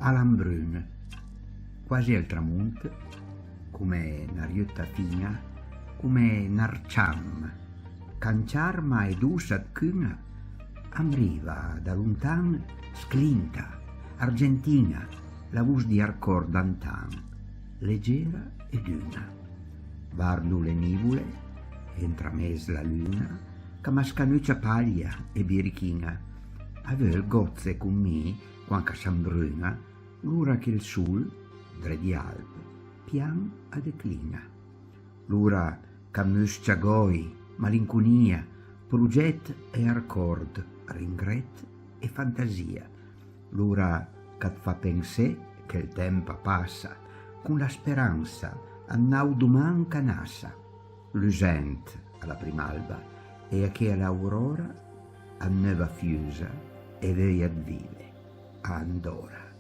all'ambrun, quasi al tramonto, come una riutta fina, come n'arciam, canciarma ed usa cuna, ambriva da lontan sclinta, argentina, la voce di arcor d'antan, leggera ed una. Vardu le nivole, entrames la luna, che mascanuccia paglia e birichina, avel gozze con me, quanca s'ambruna, l'ura che il sul, dre di alb, pian a declina. L'ura che muscia goi, malinconia, proget e arcord, ringret e fantasia. L'ura che fa pensè che il tempo passa, con la speranza a nau duman canassa. L'usent alla primalba e a che all'aurora a neva fiusa e vei ad vive a Andora.